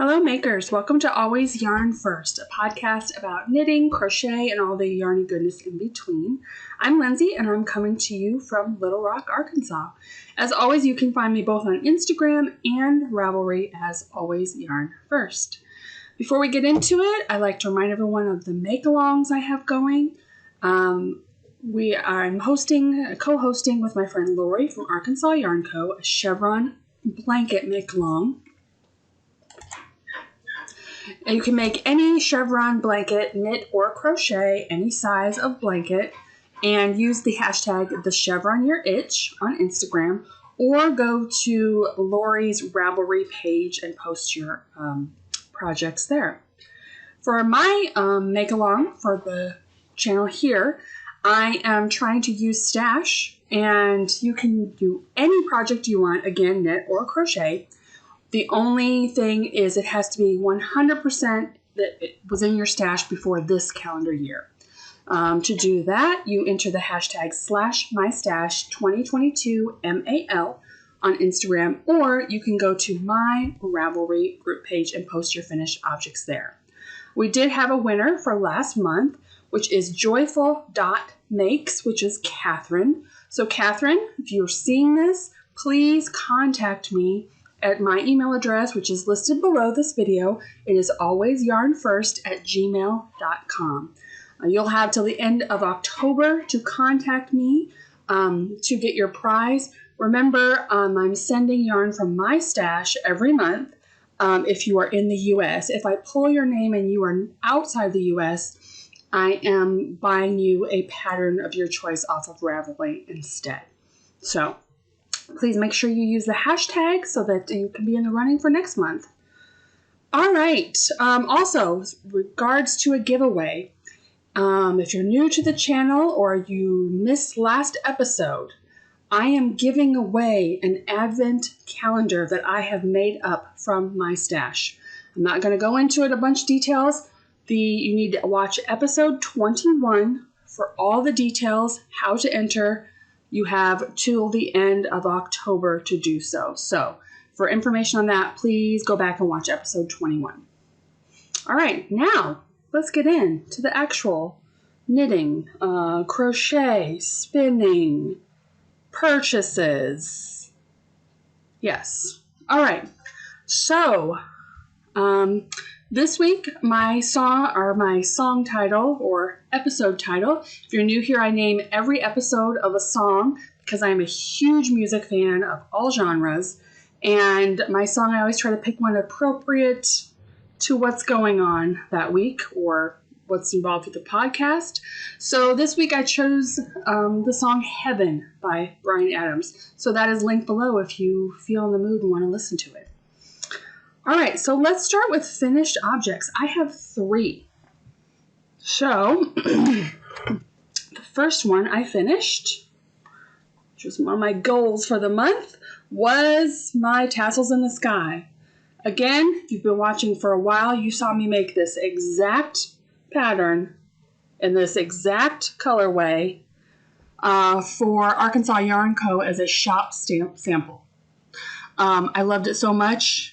Hello makers, welcome to Always Yarn First, a podcast about knitting, crochet, and all the yarny goodness in between. I'm Lindsay and I'm coming to you from Little Rock, Arkansas. As always, you can find me both on Instagram and Ravelry as Always Yarn First. Before we get into it, I'd like to remind everyone of the make-alongs I have going. I'm co-hosting with my friend Lori from Arkansas Yarn Co. a chevron blanket make-along. And you can make any chevron blanket, knit or crochet, any size of blanket, and use the hashtag #TheChevronYourItch on Instagram, or go to Lori's Ravelry page and post your projects there. For my make-along for the channel here, I am trying to use stash, and you can do any project you want, again, knit or crochet. The only thing is it has to be 100% that it was in your stash before this calendar year. To do that, you enter the hashtag /mystash2022MAL on Instagram, or you can go to my Ravelry group page and post your finished objects there. We did have a winner for last month, which is joyful.makes, which is Catherine. So Catherine, if you're seeing this, please contact me at my email address, which is listed below this video. It is AlwaysYarnFirst@gmail.com. You'll have till the end of October to contact me to get your prize. Remember, I'm sending yarn from my stash every month if you are in the U.S. If I pull your name and you are outside the U.S., I am buying you a pattern of your choice off of Ravelry instead. So please make sure you use the hashtag so that you can be in the running for next month. All right. Also, regards to a giveaway, if you're new to the channel or you missed last episode, I am giving away an advent calendar that I have made up from my stash. I'm not going to go into it a bunch of details. You need to watch episode 21 for all the details, how to enter. You have till the end of October to do so. So for information on that, please go back and watch episode 21. All right, now let's get into the actual knitting, crochet, spinning, purchases. Yes. All right. So this week, my song title or episode title. If you're new here, I name every episode of a song because I'm a huge music fan of all genres. And my song, I always try to pick one appropriate to what's going on that week or what's involved with the podcast. So this week I chose the song Heaven by Bryan Adams. So that is linked below if you feel in the mood and want to listen to it. All right, so let's start with finished objects. I have 3. So the first one I finished, which was one of my goals for the month, was my Tassels in the Sky. Again, if you've been watching for a while, you saw me make this exact pattern in this exact colorway for Arkansas Yarn Co. as a shop sample. I loved it so much.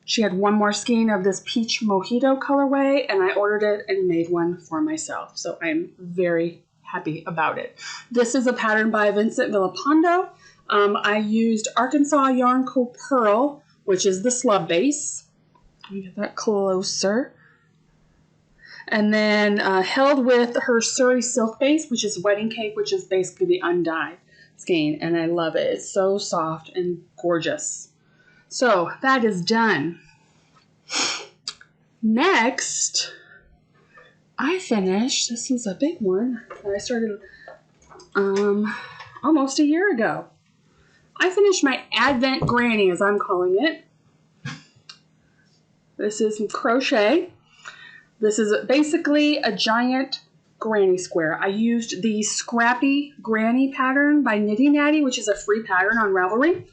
She had one more skein of this peach mojito colorway, and I ordered it and made one for myself. So I'm very happy about it. This is a pattern by Vincent Villapando. I used Arkansas Yarn Co. Pearl, which is the slub base. Let me get that closer. And then held with her Suri silk base, which is wedding cake, which is basically the undyed skein. And I love it. It's so soft and gorgeous. So that is done. Next, I finished, this was a big one that I started almost a year ago. I finished my Advent Granny, as I'm calling it. This is some crochet. This is basically a giant granny square. I used the Scrappy Granny pattern by Natty, which is a free pattern on Ravelry.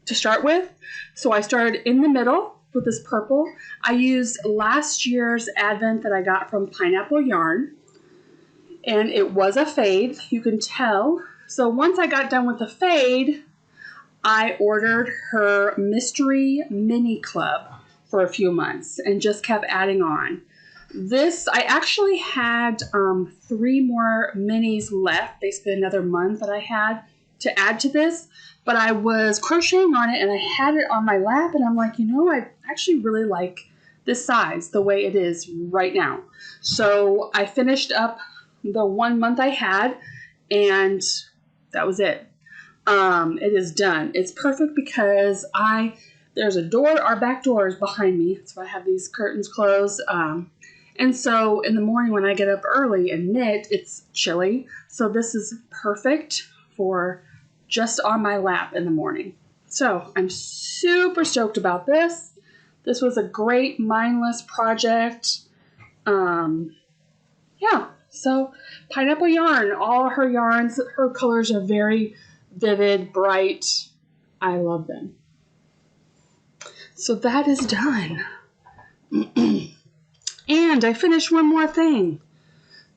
To start with. So I started in the middle with this purple. I used last year's Advent that I got from Pineapple Yarn, and it was a fade, you can tell. So once I got done with the fade, I ordered her Mystery Mini Club. for a few months and just kept adding on. This, I actually had 3 more minis left, basically another month that I had to add to this, but I was crocheting on it and I had it on my lap and I'm like, you know, I actually really like this size the way it is right now. So I finished up the 1 month I had and that was it. It is done. It's perfect because there's a door, our back door is behind me, so I have these curtains closed. And so in the morning when I get up early and knit, it's chilly. So this is perfect for just on my lap in the morning. So I'm super stoked about this. This was a great mindless project. Yeah, so Pineapple Yarn, all her yarns, her colors are very vivid, bright. I love them. So that is done. And I finished one more thing.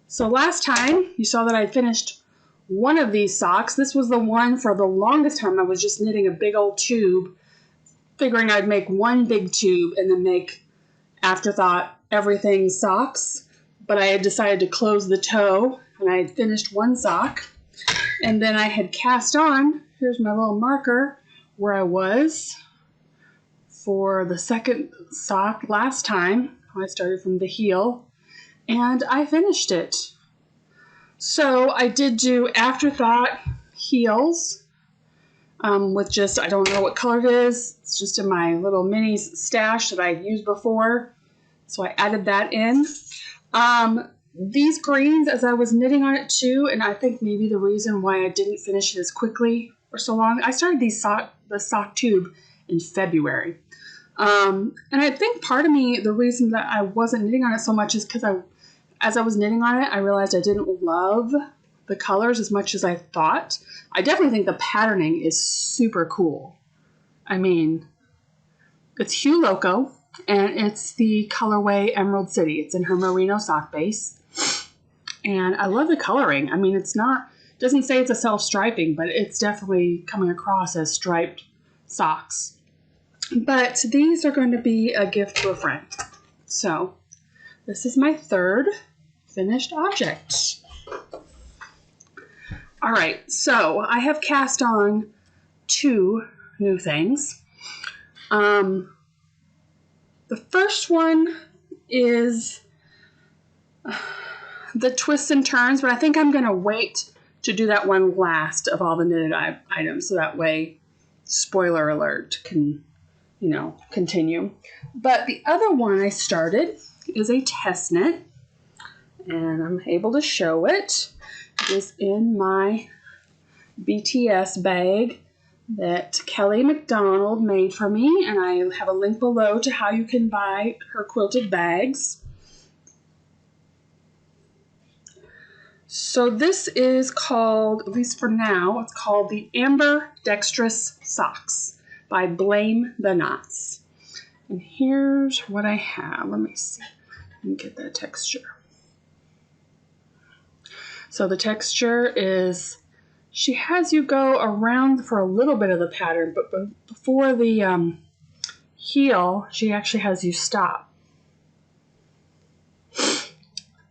So last time you saw that I finished one of these socks. This was the one for the longest time I was just knitting a big old tube, figuring I'd make one big tube and then make afterthought everything socks. But I had decided to close the toe and I had finished one sock. And then I had cast on, here's my little marker where I was for the second sock last time. I started from the heel and I finished it. So I did do afterthought heels with just, I don't know what color it is. It's just in my little minis stash that I've used before. So I added that in. These greens, as I was knitting on it too, and I think maybe the reason why I didn't finish it as quickly or so long, I started the sock tube in February. And I think part of me, the reason that I wasn't knitting on it so much is because as I was knitting on it, I realized I didn't love the colors as much as I thought. I definitely think the patterning is super cool. I mean, it's Hue Loco, and it's the colorway Emerald City. It's in her Merino sock base. And I love the coloring. I mean, doesn't say it's a self-striping, but it's definitely coming across as striped socks. But these are going to be a gift to a friend. So this is my third finished object. All right, so I have cast on 2 new things. The first one is the twists and turns, but I think I'm going to wait to do that one last of all the knitted items, so that way, spoiler alert, can, continue. But the other one I started is a test knit, and I'm able to show it. It is in my BTS bag that Kelley McDonald made for me, and I have a link below to how you can buy her quilted bags. So this is called, at least for now, it's called the Amber-Dextrous Socks by Blame the Knots. And here's what I have. Let me see. Let me get that texture. So the texture is, she has you go around for a little bit of the pattern, but before the heel, she actually has you stop.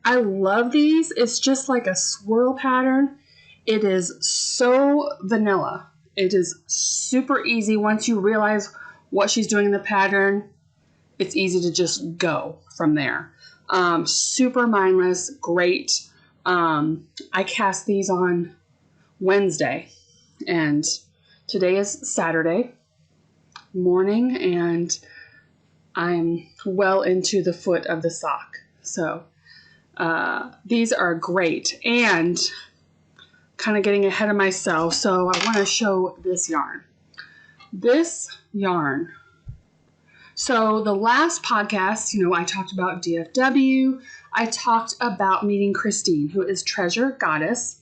I love these. It's just like a swirl pattern. It is so vanilla. It is super easy. Once you realize what she's doing in the pattern, it's easy to just go from there. Super mindless, great. I cast these on Wednesday, and today is Saturday morning, and I'm well into the foot of the sock. So these are great, and kind of getting ahead of myself, so I want to show this yarn. This yarn. So the last podcast, I talked about DFW. I talked about meeting Christine, who is Treasure Goddess,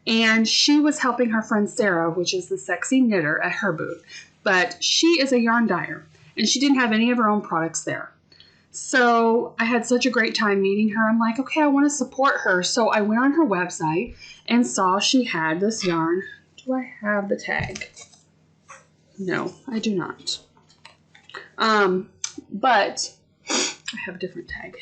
and she was helping her friend Sarah, which is the sexy knitter, at her booth. But she is a yarn dyer, and she didn't have any of her own products there. So I had such a great time meeting her. I'm like, okay, I want to support her. So I went on her website and saw she had this yarn. Do I have the tag? No, I do not. But I have a different tag.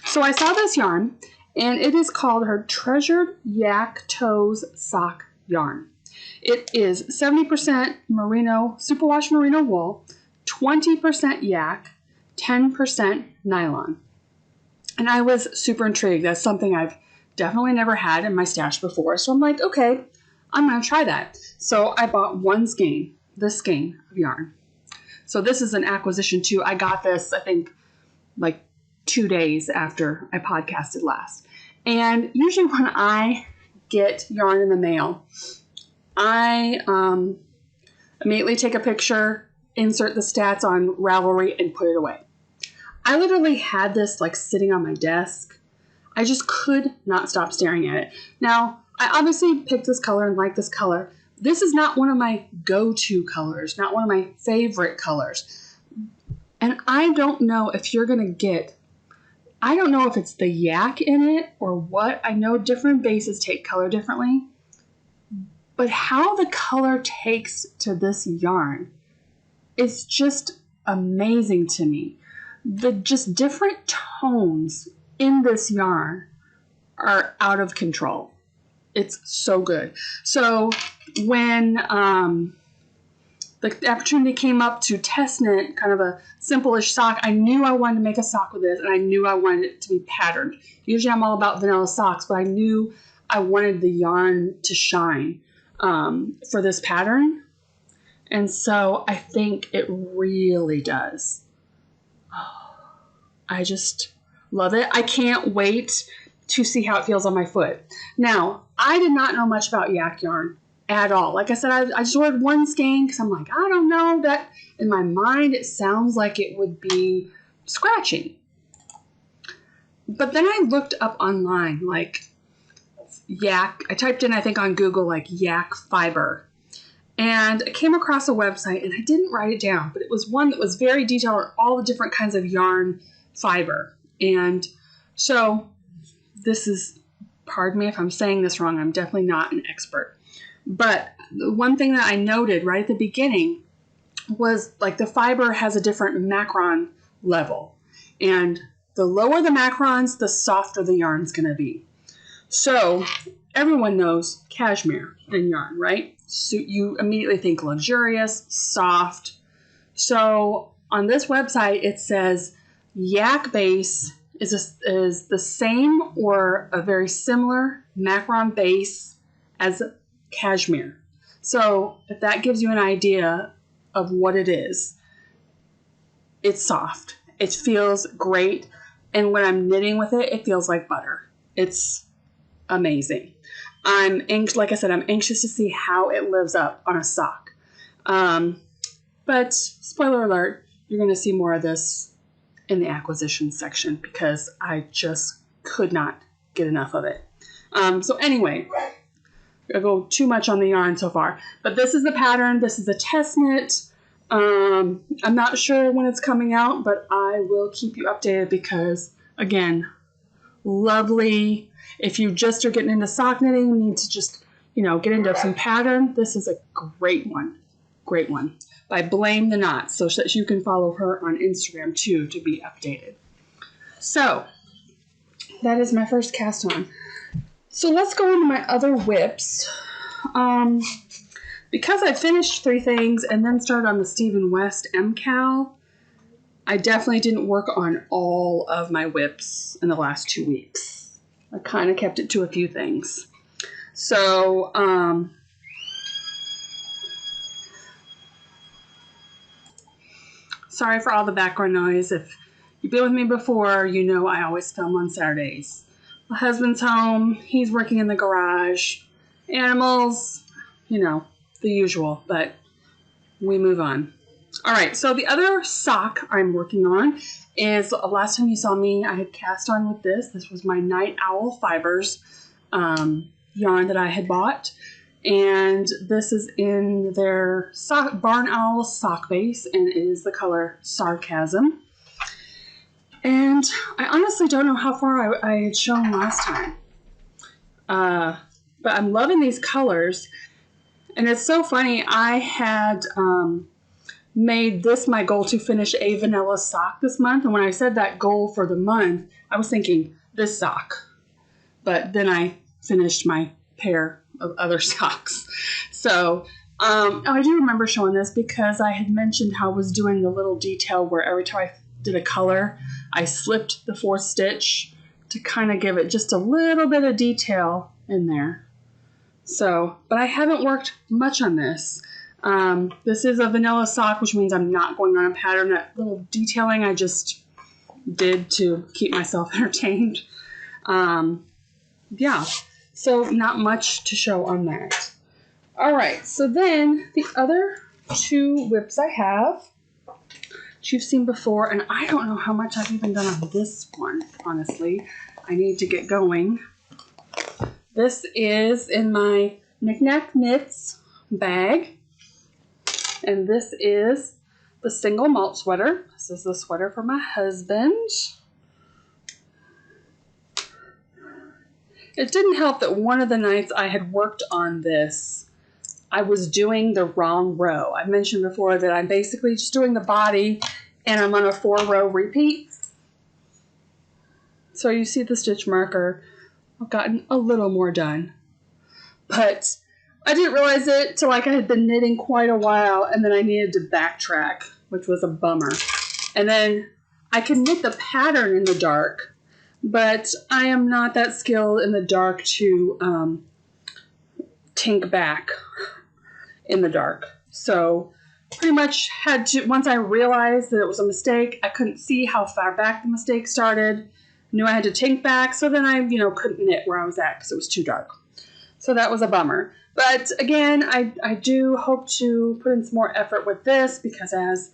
So I saw this yarn, and it is called her Treasured Yak Toes Sock Yarn. It is 70% merino, superwash merino wool, 20% yak, 10% nylon. And I was super intrigued. That's something I've definitely never had in my stash before. So I'm like, okay, I'm going to try that. So I bought one skein, this skein of yarn. So this is an acquisition too. I got this, I think, like 2 days after I podcasted last. And usually when I get yarn in the mail, I immediately take a picture, insert the stats on Ravelry, and put it away. I literally had this like sitting on my desk. I just could not stop staring at it. Now, I obviously picked this color and like this color. This is not one of my go-to colors, not one of my favorite colors. And I don't know if you're going to get, I don't know if it's the yak in it or what. I know different bases take color differently. But how the color takes to this yarn is just amazing to me. The just different tones in this yarn are out of control. It's so good. So when the opportunity came up to test knit kind of a simple-ish sock, I knew I wanted to make a sock with this, and I knew I wanted it to be patterned. Usually I'm all about vanilla socks, but I knew I wanted the yarn to shine for this pattern. And so I think it really does. Oh, I just love it. I can't wait to see how it feels on my foot. Now, I did not know much about yak yarn at all. Like I said, I just ordered one skein because I'm like, I don't know, that in my mind it sounds like it would be scratchy. But then I looked up online, like yak, I typed in, I think on Google, like yak fiber. And I came across a website, and I didn't write it down, but it was one that was very detailed on all the different kinds of yarn fiber. And so this is, pardon me if I'm saying this wrong, I'm definitely not an expert. But the one thing that I noted right at the beginning was like the fiber has a different macron level. And the lower the macrons, the softer the yarn's going to be. So everyone knows cashmere and yarn, right? So you immediately think luxurious, soft. So on this website, it says yak base is the same or a very similar macron base as cashmere. So if that gives you an idea of what it is, it's soft. It feels great. And when I'm knitting with it, it feels like butter. It's amazing. Like I said, I'm anxious to see how it lives up on a sock. But spoiler alert, you're going to see more of this in the acquisition section because I just could not get enough of it. So anyway, I go too much on the yarn so far, but this is the pattern. This is a test knit. I'm not sure when it's coming out, but I will keep you updated because, again, lovely. If you just are getting into sock knitting, need to just, get into some pattern, this is a great one. Great one. By Blame the Knots, so that you can follow her on Instagram too to be updated. So, that is my first cast on. So let's go into my other whips. Because I finished 3 things and then started on the Stephen West MCal, I definitely didn't work on all of my whips in the last 2 weeks. I kind of kept it to a few things. So, sorry for all the background noise. If you've been with me before, you know I always film on Saturdays. My husband's home. He's working in the garage. Animals, the usual, but we move on. All right, so the other sock I'm working on is, last time you saw me, I had cast on with this. This was my Night Owl Fibers yarn that I had bought. And this is in their Barn Owl sock base, and it is the color Sarcasm. And I honestly don't know how far I had shown last time. But I'm loving these colors. And it's so funny, I had made this my goal to finish a vanilla sock this month. And when I said that goal for the month, I was thinking this sock. But then I finished my pair of other socks. So I do remember showing this because I had mentioned how I was doing the little detail where every time I did a color, I slipped the 4th stitch to kind of give it just a little bit of detail in there. So, but I haven't worked much on this. This is a vanilla sock, which means I'm not going on a pattern. That little detailing I just did to keep myself entertained. Yeah, so not much to show on that. All right, so then the other 2 whips I have, which you've seen before, and I don't know how much I've even done on this one, honestly. I need to get going. This is in my Knick-Knack Knits bag, and this is the single malt sweater. This is the sweater for my husband. It didn't help that one of the nights I had worked on this, I was doing the wrong row. I mentioned before that I'm basically just doing the body and I'm on a 4-row repeat. So you see the stitch marker. I've gotten a little more done. But I didn't realize it till like I had been knitting quite a while and then I needed to backtrack, which was a bummer. And then I can knit the pattern in the dark, but I am not that skilled in the dark to tink back in the dark. So pretty much had to, once I realized that it was a mistake, I couldn't see how far back the mistake started. Knew I had to tink back, so then I, couldn't knit where I was at because it was too dark. So that was a bummer. But again, I do hope to put in some more effort with this because as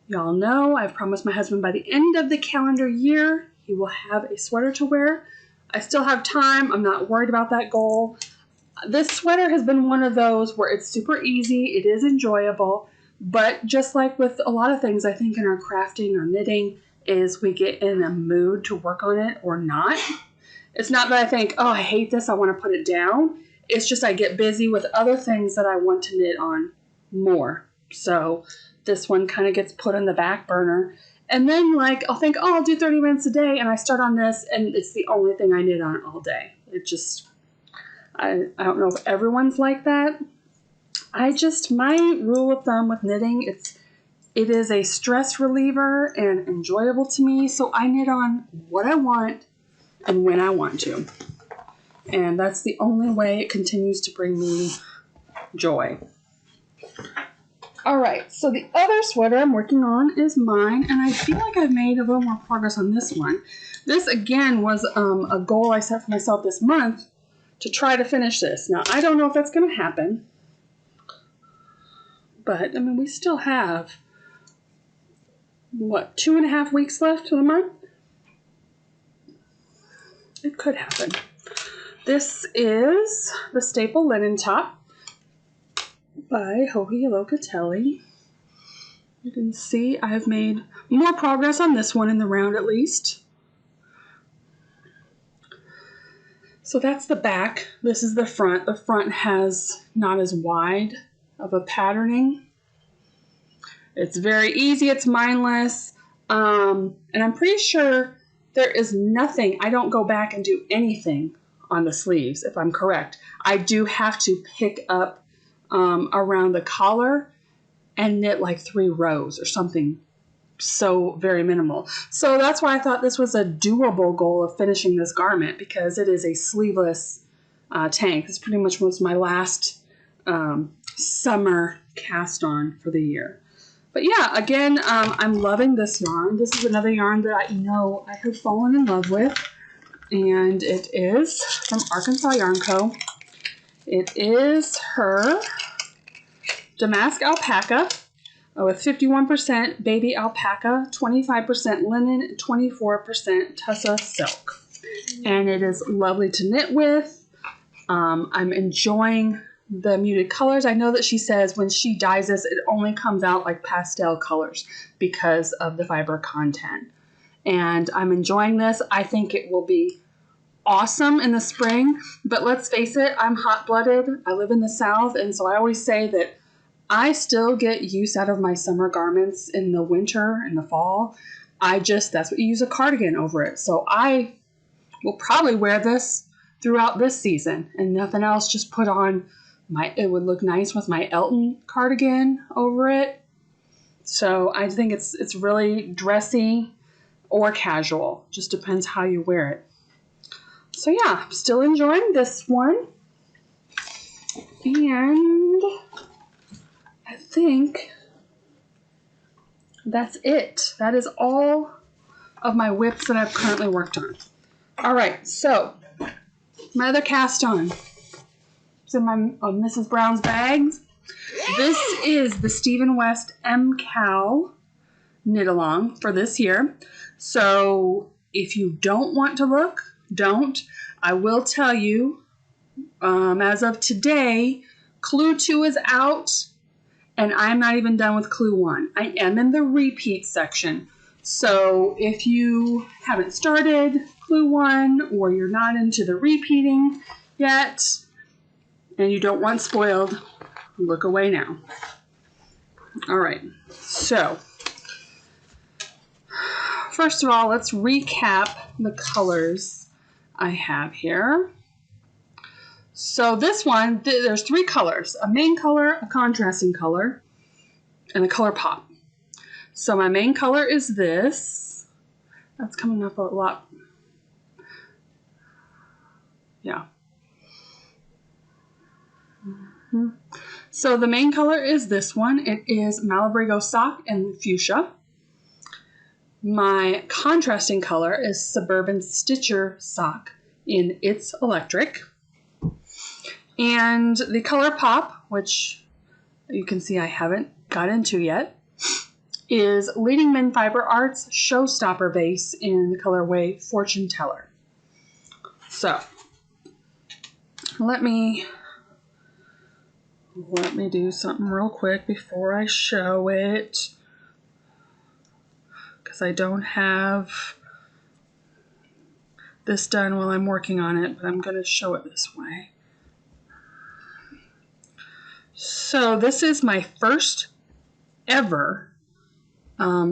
y'all know, I've promised my husband by the end of the calendar year, he will have a sweater to wear. I still have time. I'm not worried about that goal. This sweater has been one of those where it's super easy. It is enjoyable. But just like with a lot of things, I think in our crafting or knitting, is we get in a mood to work on it or not. It's not that I think, oh, I hate this, I want to put it down. It's just I get busy with other things that I want to knit on more. So this one kind of gets put on the back burner. And then I'll think, oh, I'll do 30 minutes a day. And I start on this and it's the only thing I knit on all day. It just, I don't know if everyone's like that. My rule of thumb with knitting, it is a stress reliever and enjoyable to me. So I knit on what I want and when I want to. And that's the only way it continues to bring me joy. All right, so the other sweater I'm working on is mine, and I feel like I've made a little more progress on this one. This, again, was a goal I set for myself this month to try to finish this. Now, I don't know if that's going to happen, but, we still have, 2.5 weeks left to the month? It could happen. This is the Staple Linen Top by Locatelli. You can see I've made more progress on this one in the round at least. So that's the back. This is the front. The front has not as wide of a patterning. It's very easy. It's mindless. And I'm pretty sure there is nothing. I don't go back and do anything on the sleeves, if I'm correct. I do have to pick up around the collar and knit 3 rows or something so very minimal. So that's why I thought this was a doable goal of finishing this garment because it is a sleeveless tank. This pretty much was my last summer cast on for the year. But yeah, again, I'm loving this yarn. This is another yarn that I have fallen in love with. And it is from Arkansas Yarn Co. It is her Damask Alpaca with 51% baby alpaca, 25% linen, 24% tussa silk. And it is lovely to knit with. I'm enjoying the muted colors. I know that she says when she dyes this, it only comes out like pastel colors because of the fiber content. And I'm enjoying this. I think it will be awesome in the spring. But let's face it, I'm hot-blooded. I live in the South, and so I always say that I still get use out of my summer garments in the winter and the fall. That's what you use a cardigan over it. So I will probably wear this throughout this season and nothing else. Just put on it would look nice with my Elton cardigan over it. So I think it's really dressy or casual. Just depends how you wear it. So yeah, I'm still enjoying this one. And I think that's it. That is all of my whips that I've currently worked on. All right, so my other cast on. It's in my Mrs. Brown's bags. This is the Stephen West M-Cal knit along for this year. So if you don't want to look, don't. I will tell you, as of today, Clue 2 is out, and I'm not even done with Clue 1. I am in the repeat section. So if you haven't started Clue 1 or you're not into the repeating yet and you don't want spoiled, look away now. All right, so first of all, let's recap the colors I have here. So this one, there's 3 colors, a main color, a contrasting color, and a color pop. So my main color is this. That's coming up a lot. Yeah. So the main color is this one. It is Malabrigo sock and fuchsia. My contrasting color is Suburban Stitcher sock in It's Electric. And the color pop, which you can see I haven't got into yet, is Leading Men Fiber Arts Showstopper Base in the colorway Fortune Teller. So let me do something real quick before I show it, because I don't have this done while I'm working on it, but I'm going to show it this way. So this is my first ever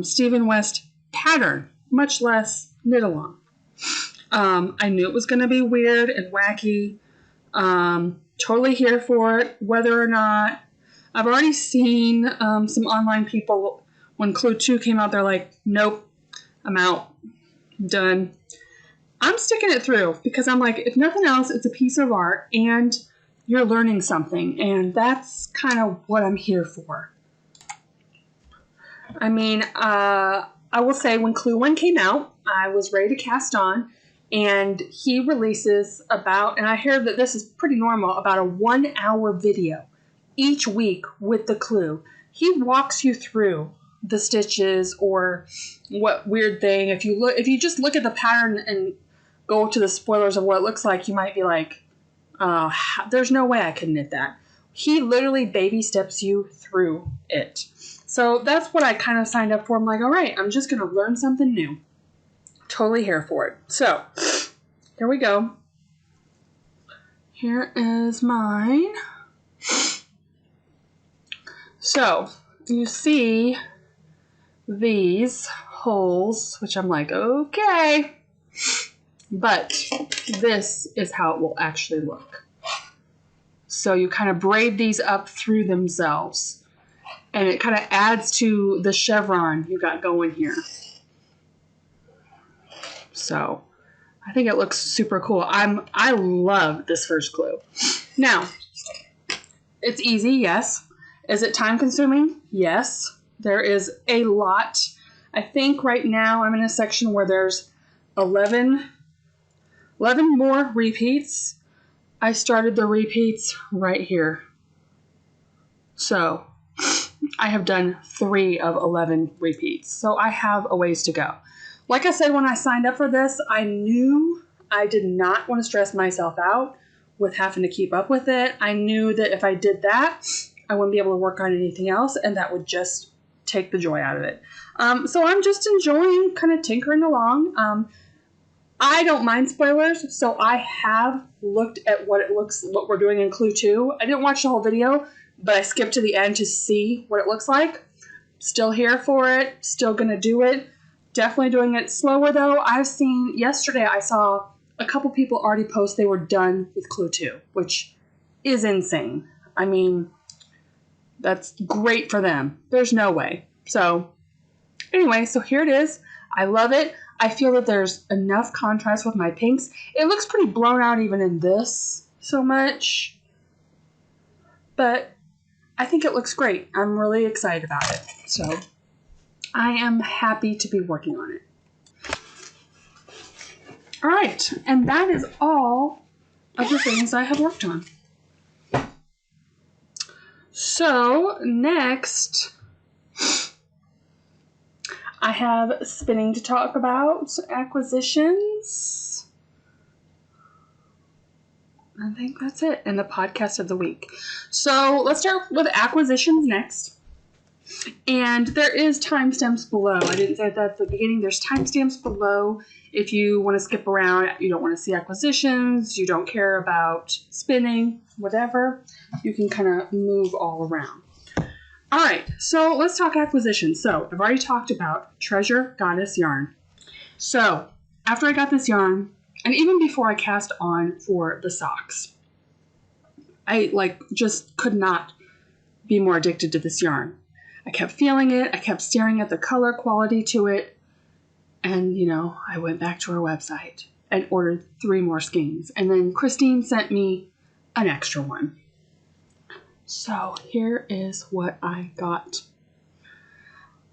Stephen West pattern, much less knit along. I knew it was going to be weird and wacky. Totally here for it, whether or not. I've already seen some online people, when Clue 2 came out, they're like, nope, I'm out, I'm done. I'm sticking it through because I'm like, if nothing else, it's a piece of art and you're learning something, and that's kind of what I'm here for. I mean, I will say when Clue 1 came out, I was ready to cast on, and he releases about, and I hear that this is pretty normal, about a 1-hour video each week with the Clue. He walks you through the stitches or what weird thing. If you just look at the pattern and go to the spoilers of what it looks like, you might be like, there's no way I could knit that. He literally baby steps you through it. So that's what I kind of signed up for. I'm like, all right, I'm just going to learn something new. Totally here for it. So here we go. Here is mine. So you see these holes, which I'm like, okay. But this is how it will actually look. So you kind of braid these up through themselves. And it kind of adds to the chevron you got going here. So I think it looks super cool. I love this first Clue. Now, it's easy, yes. Is it time consuming? Yes. There is a lot. I think right now I'm in a section where there's 11 more repeats. I started the repeats right here. So I have done 3 of 11 repeats. So I have a ways to go. Like I said, when I signed up for this, I knew I did not want to stress myself out with having to keep up with it. I knew that if I did that, I wouldn't be able to work on anything else, and that would just take the joy out of it. So I'm just enjoying kind of tinkering along. I don't mind spoilers, so I have looked at what we're doing in Clue 2. I didn't watch the whole video but I skipped to the end to see what it looks like. Still here for it. Still going to do it. Definitely doing it slower, though. Yesterday I saw a couple people already post they were done with Clue 2, which is insane. I mean, that's great for them. There's no way. So, anyway, so here it is. I love it. I feel that there's enough contrast with my pinks. It looks pretty blown out even in this so much. But I think it looks great. I'm really excited about it. So, I am happy to be working on it. All right, and that is all of the things I have worked on. So, next, I have spinning to talk about, acquisitions. I think that's it, and the podcast of the week. So, let's start with acquisitions next. And there is timestamps below. I didn't say that at the beginning. There's timestamps below if you want to skip around, you don't want to see acquisitions, you don't care about spinning, whatever. You can kind of move all around. All right, so let's talk acquisitions. So I've already talked about Treasure Goddess yarn. So after I got this yarn, and even before I cast on for the socks, I just could not be more addicted to this yarn. I kept feeling it. I kept staring at the color quality to it. And, I went back to her website and ordered 3 more skeins. And then Christine sent me an extra one. So here is what I got.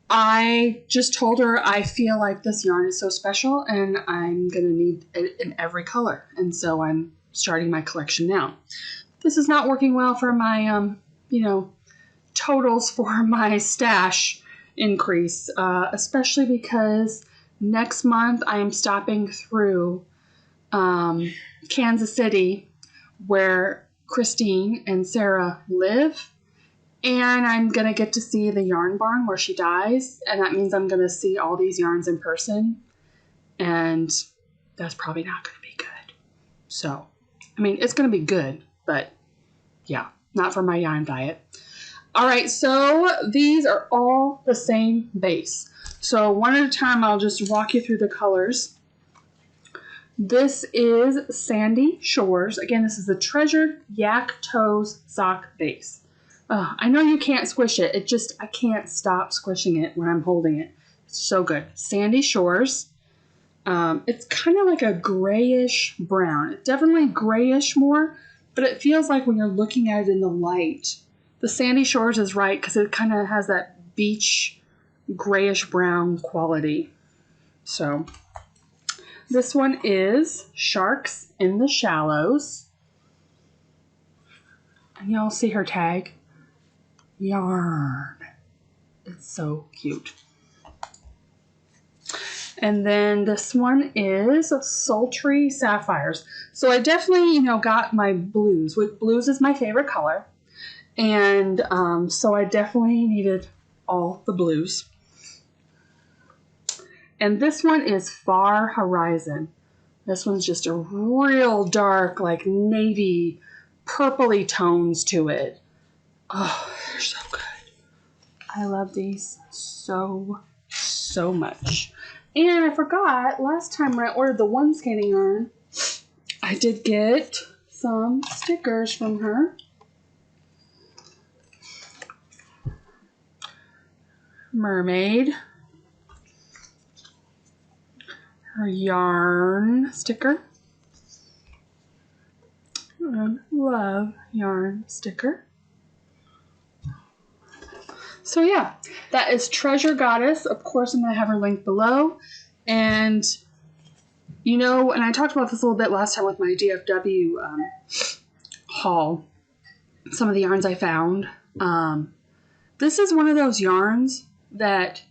I just told her I feel like this yarn is so special and I'm going to need it in every color. And so I'm starting my collection now. This is not working well for my, totals for my stash increase, especially because next month I am stopping through Kansas City where Christine and Sarah live, and I'm going to get to see the yarn barn where she dies, and that means I'm going to see all these yarns in person, and that's probably not going to be good. So, it's going to be good, but yeah, not for my yarn diet. All right, so these are all the same base. So one at a time, I'll just walk you through the colors. This is Sandy Shores. Again, this is the Treasured Yak Toes Sock Base. I know you can't squish it. I can't stop squishing it when I'm holding it. It's so good. Sandy Shores. It's kind of like a grayish brown. It's definitely grayish more, but it feels like when you're looking at it in the light, the Sandy Shores is right because it kind of has that beach grayish brown quality. So this one is Sharks in the Shallows. And y'all see her tag? Yarn. It's so cute. And then this one is Sultry Sapphires. So I definitely, got my blues. Blues is my favorite color. And so I definitely needed all the blues. And this one is Far Horizon. This one's just a real dark, like navy, purpley tones to it. Oh, they're so good. I love these so much. And I forgot, last time when I ordered the one skein yarn, I did get some stickers from her. Mermaid. Her yarn sticker. Love yarn sticker. So yeah, that is Treasure Goddess. Of course, I'm going to have her link below. And, and I talked about this a little bit last time with my DFW haul. Some of the yarns I found. This is one of those yarns that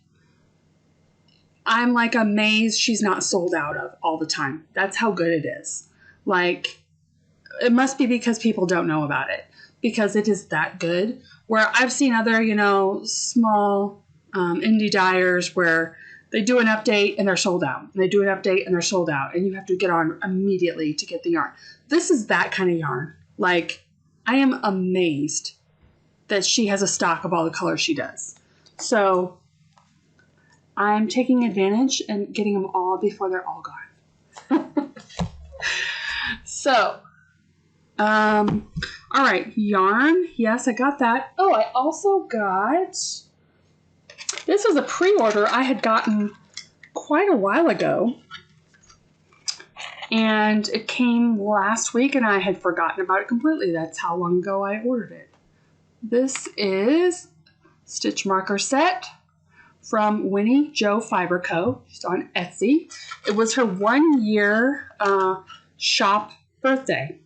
I'm amazed she's not sold out of all the time. That's how good it is. It must be because people don't know about it, because it is that good. Where I've seen other, small indie dyers where they do an update and they're sold out. And they do an update and they're sold out. And you have to get on immediately to get the yarn. This is that kind of yarn. I am amazed that she has a stock of all the colors she does. So I'm taking advantage and getting them all before they're all gone. So, all right, yarn. Yes, I got that. Oh, I also got, this was a pre-order I had gotten quite a while ago. And it came last week and I had forgotten about it completely. That's how long ago I ordered it. This is Stitch Marker Set from Winnie Jo Fiber Co. Just on Etsy. It was her 1 year shop birthday.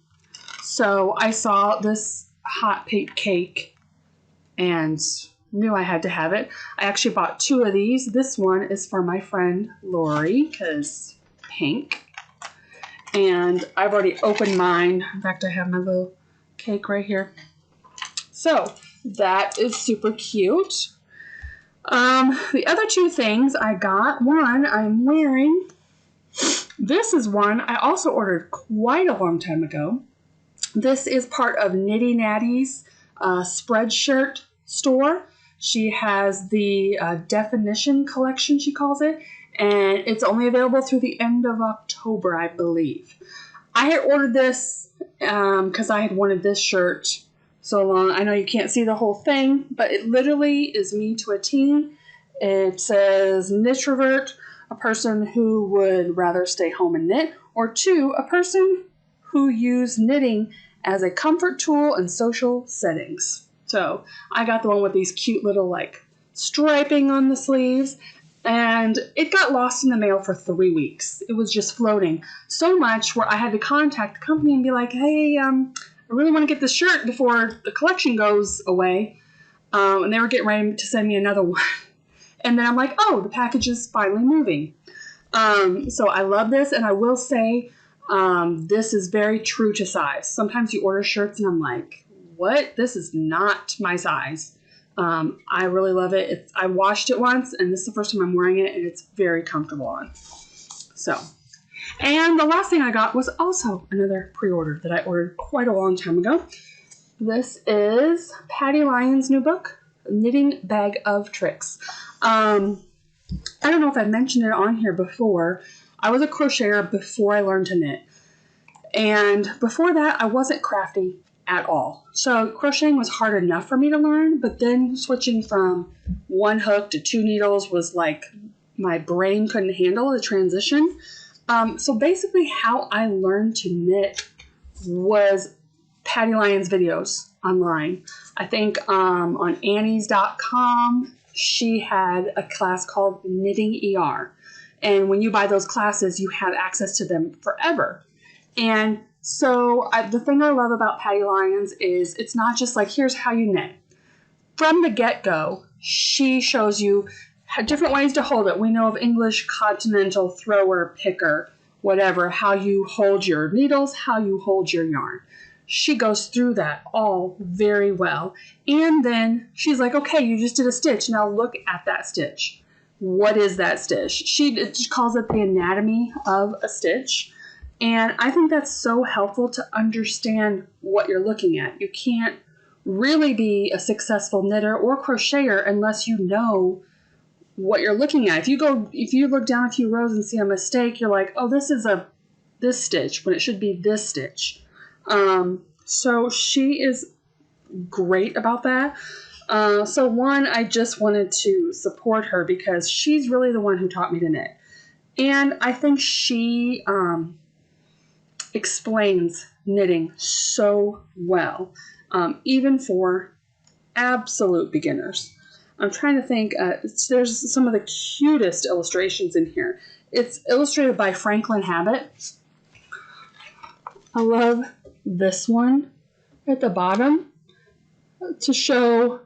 So I saw this hot pink cake and knew I had to have it. I actually bought 2 of these. This one is for my friend Lori because pink. And I've already opened mine. In fact, I have my little cake right here. So that is super cute. The other 2 things I got, one I'm wearing. This is one I also ordered quite a long time ago. This is part of Knitty Natty's spreadshirt store. She has the definition collection, she calls it, and it's only available through the end of October, I believe. I had ordered this because I had wanted this shirt so long. I know you can't see the whole thing, but it literally is me to a T. It says knitrovert, a person who would rather stay home and knit, or 2, a person who used knitting as a comfort tool in social settings. So I got the one with these cute little like striping on the sleeves, and it got lost in the mail for 3 weeks. It was just floating so much where I had to contact the company and be like, hey, I really want to get this shirt before the collection goes away. And they were getting ready to send me another one. And then I'm like, oh, the package is finally moving. So I love this, and I will say this is very true to size. Sometimes you order shirts and I'm like, what? This is not my size. I really love it. I washed it once, and this is the first time I'm wearing it, and it's very comfortable on. So, and the last thing I got was also another pre-order that I ordered quite a long time ago. This is Patty Lyon's new book, Knitting Bag of Tricks. I don't know if I mentioned it on here before. I was a crocheter before I learned to knit. And before that, I wasn't crafty at all. So crocheting was hard enough for me to learn, but then switching from 1 hook to 2 needles was like my brain couldn't handle the transition. So basically how I learned to knit was Patty Lyon's videos online. I think on Annie's.com, she had a class called Knitting ER. And when you buy those classes, you have access to them forever. And so the thing I love about Patty Lyon's is it's not just like, here's how you knit. From the get-go, she shows you different ways to hold it. We know of English, continental, thrower, picker, whatever, how you hold your needles, how you hold your yarn. She goes through that all very well. And then she's like, okay, you just did a stitch. Now look at that stitch. What is that stitch? She calls it the anatomy of a stitch. And I think that's so helpful to understand what you're looking at. You can't really be a successful knitter or crocheter unless you know what you're looking at. If you look down a few rows and see a mistake, you're like, oh, this is this stitch when it should be this stitch. So she is great about that. So one, I just wanted to support her because she's really the one who taught me to knit. And I think she explains knitting so well, even for absolute beginners. I'm trying to think, there's some of the cutest illustrations in here. It's illustrated by Franklin Habit. I love this one at the bottom to show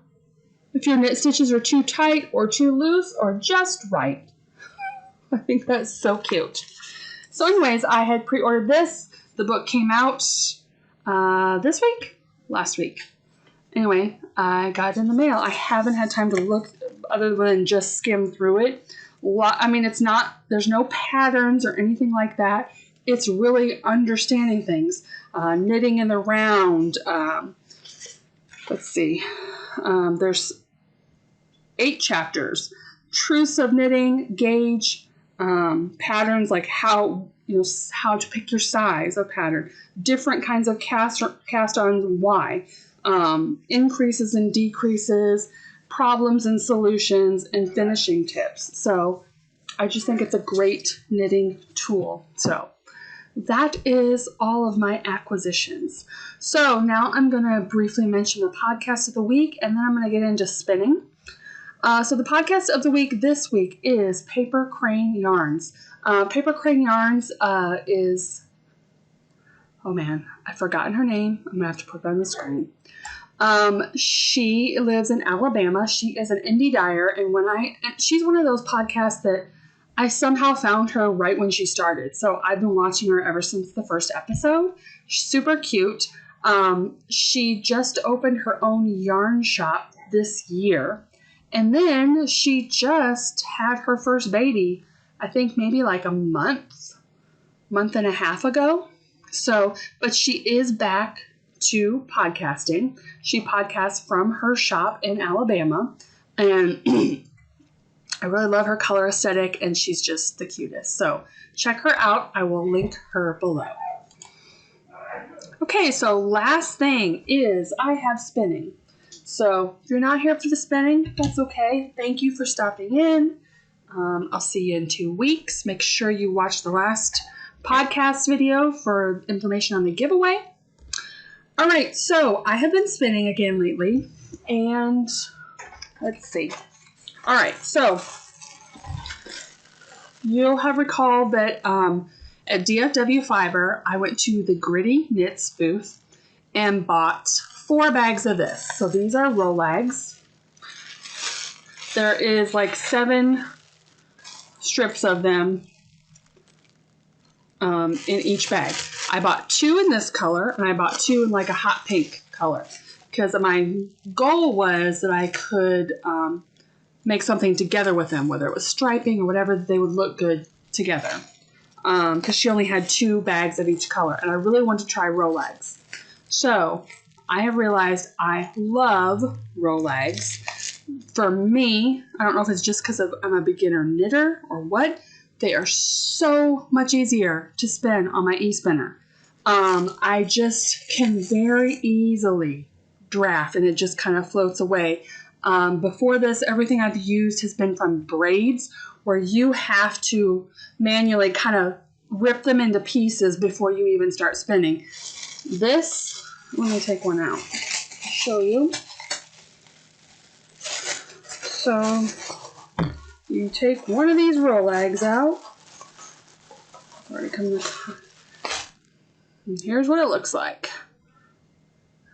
if your knit stitches are too tight or too loose or just right. I think that's so cute. So anyways, I had pre-ordered this. The book came out this week? Last week. Anyway, I got it in the mail. I haven't had time to look other than just skim through it. I mean, there's no patterns or anything like that. It's really understanding things. Knitting in the round. Let's see. There's 8 chapters. Truths of knitting, gauge, patterns like how to pick your size of pattern, different kinds of cast-ons, why, increases and decreases, problems and solutions, and finishing tips. So I just think it's a great knitting tool. So that is all of my acquisitions. So now I'm going to briefly mention the podcast of the week, and then I'm going to get into spinning. So the podcast of the week this week is Paper Crane Yarns. Paper Crane Yarns is, oh man, I've forgotten her name. I'm going to have to put it on the screen. She lives in Alabama. She is an indie dyer, and she's one of those podcasts that I somehow found her right when she started. So I've been watching her ever since the first episode. She's super cute. She just opened her own yarn shop this year. And then she just had her first baby, I think maybe like a month and a half ago. So, but she is back to podcasting. She podcasts from her shop in Alabama. And I really love her color aesthetic, and she's just the cutest. So check her out. I will link her below. Okay, so last thing is I have spinning. So if you're not here for the spinning, that's okay. Thank you for stopping in. I'll see you in 2 weeks. Make sure you watch the last podcast video for information on the giveaway. All right, so I have been spinning again lately, and let's see. All right, so you'll have recalled that at DFW Fiber, I went to the Gritty Knits booth and bought 4 bags of this. So these are Rolags. There is like 7 strips of them in each bag. I bought 2 in this color, and I bought 2 in like a hot pink color, because my goal was that I could make something together with them, whether it was striping or whatever, they would look good together. Because she only had 2 bags of each color, and I really wanted to try Rolags. So I have realized I love Rolags. For me, I don't know if it's just because I'm a beginner knitter or what, they are so much easier to spin on my e-spinner. I just can very easily draft, and it just kind of floats away. Before this, everything I've used has been from braids, where you have to manually kind of rip them into pieces before you even start spinning. This, let me take one out, show you. So you take one of these Rolags out. And here's what it looks like.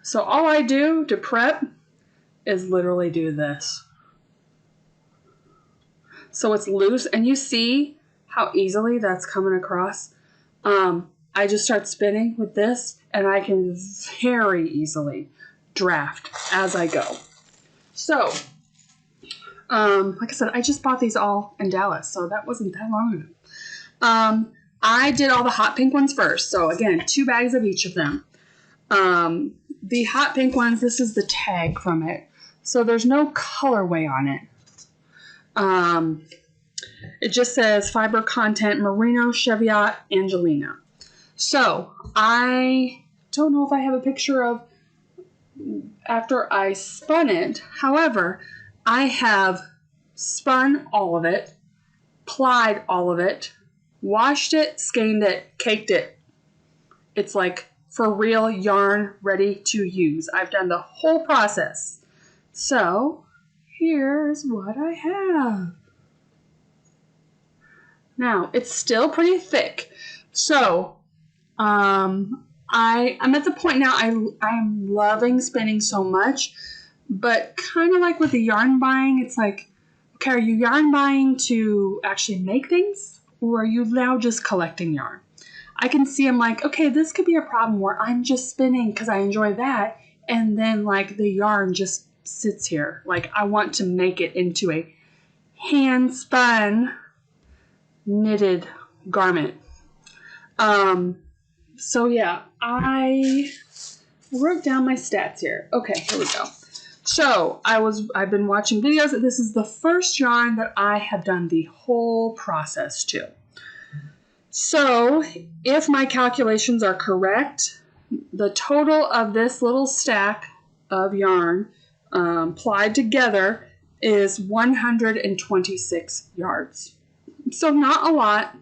So all I do to prep is literally do this. So it's loose, and you see how easily that's coming across. I just start spinning with this, and I can very easily draft as I go. So, like I said, I just bought these all in Dallas, so that wasn't that long ago. I did all the hot pink ones first. So again, 2 bags of each of them. The hot pink ones, this is the tag from it. So there's no colorway on it. It just says fiber content, Merino, Cheviot, Angelina. So I don't know if I have a picture of after I spun it. However, I have spun all of it, plied all of it, washed it, skeined it, caked it. It's like for real yarn ready to use. I've done the whole process. So here's what I have. Now, it's still pretty thick. So, I'm at the point now, I'm loving spinning so much, but kind of like with the yarn buying, it's like, okay, are you yarn buying to actually make things, or are you now just collecting yarn? I can see I'm like, okay, this could be a problem where I'm just spinning because I enjoy that, and then like the yarn just sits here. Like I want to make it into a hand spun knitted garment. So yeah, I wrote down my stats here. Okay, here we go. So I've been watching videos. This is the first yarn that I have done the whole process to. So if my calculations are correct, the total of this little stack of yarn plied together is 126 yards. So not a lot,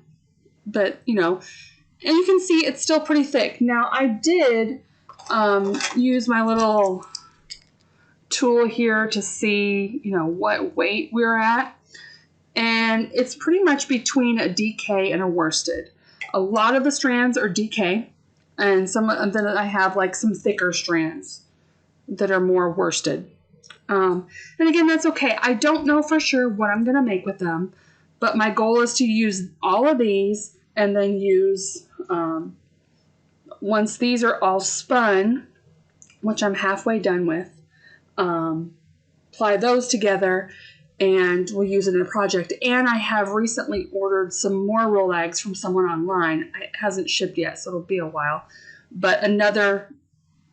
but you know, and you can see it's still pretty thick. Now I did use my little tool here to see, you know, what weight we're at. And it's pretty much between a DK and a worsted. A lot of the strands are DK, and then I have like some thicker strands that are more worsted. And again, that's okay. I don't know for sure what I'm going to make with them, but my goal is to use all of these and then use, once these are all spun, which I'm halfway done with, apply those together and we'll use it in a project. And I have recently ordered some more Rollags from someone online. It hasn't shipped yet, so it'll be a while. But another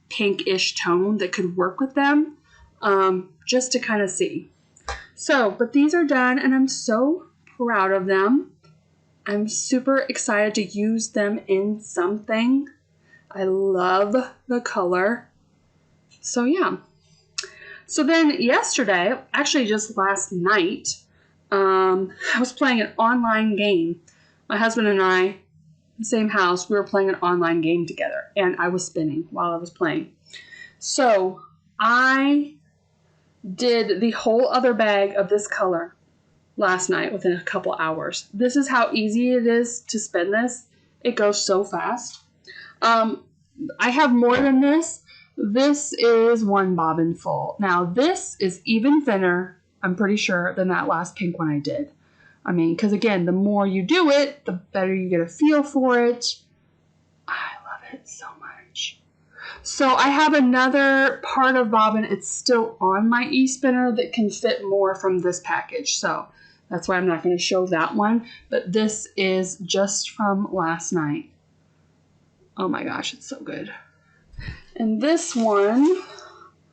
pinkish tone that could work with them, just to kind of see. So, but these are done and I'm so proud of them. I'm super excited to use them in something. I love the color. So yeah. So then yesterday, actually just last night, I was playing an online game. My husband and I, in the same house, we were playing an online game together. And I was spinning while I was playing. So I did the whole other bag of this color last night within a couple hours. This is how easy it is to spin this. It goes so fast. I have more than this. This is one bobbin full. Now this is even thinner, I'm pretty sure, than that last pink one I did. I mean, because again, the more you do it, the better you get a feel for it. I love it so much. So I have another part of bobbin. It's still on my e-spinner that can fit more from this package. So that's why I'm not going to show that one. But this is just from last night. Oh my gosh, it's so good. And this one,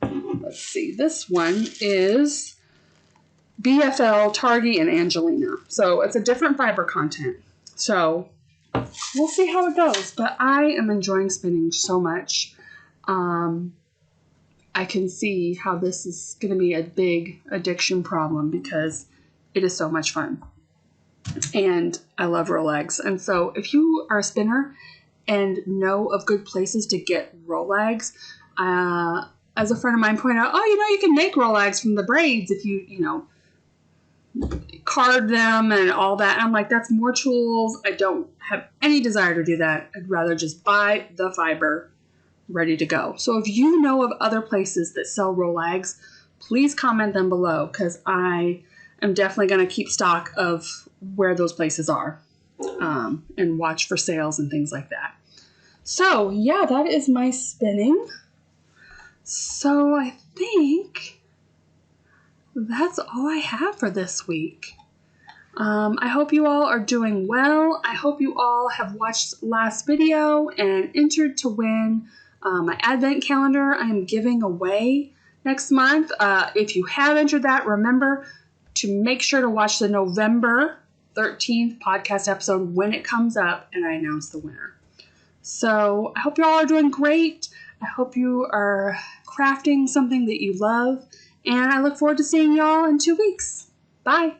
let's see, this one is BFL, Targi, and Angelina. So it's a different fiber content. So we'll see how it goes. But I am enjoying spinning so much. I can see how this is going to be a big addiction problem because it is so much fun. And I love Rollags. And so if you are a spinner and know of good places to get Rollags, as a friend of mine pointed out, oh, you know, you can make Rollags from the braids if you know, card them and all that. And I'm like, that's more tools. I don't have any desire to do that. I'd rather just buy the fiber ready to go. So if you know of other places that sell Rollags, please comment them below because I am definitely going to keep stock of where those places are and watch for sales and things like that. So yeah, that is my spinning. So I think that's all I have for this week. I hope you all are doing well. I hope you all have watched last video and entered to win my advent calendar I am giving away next month. If you have entered that, remember to make sure to watch the November 13th podcast episode when it comes up and I announce the winner. So I hope you all are doing great. I hope you are crafting something that you love. And I look forward to seeing y'all in 2 weeks. Bye.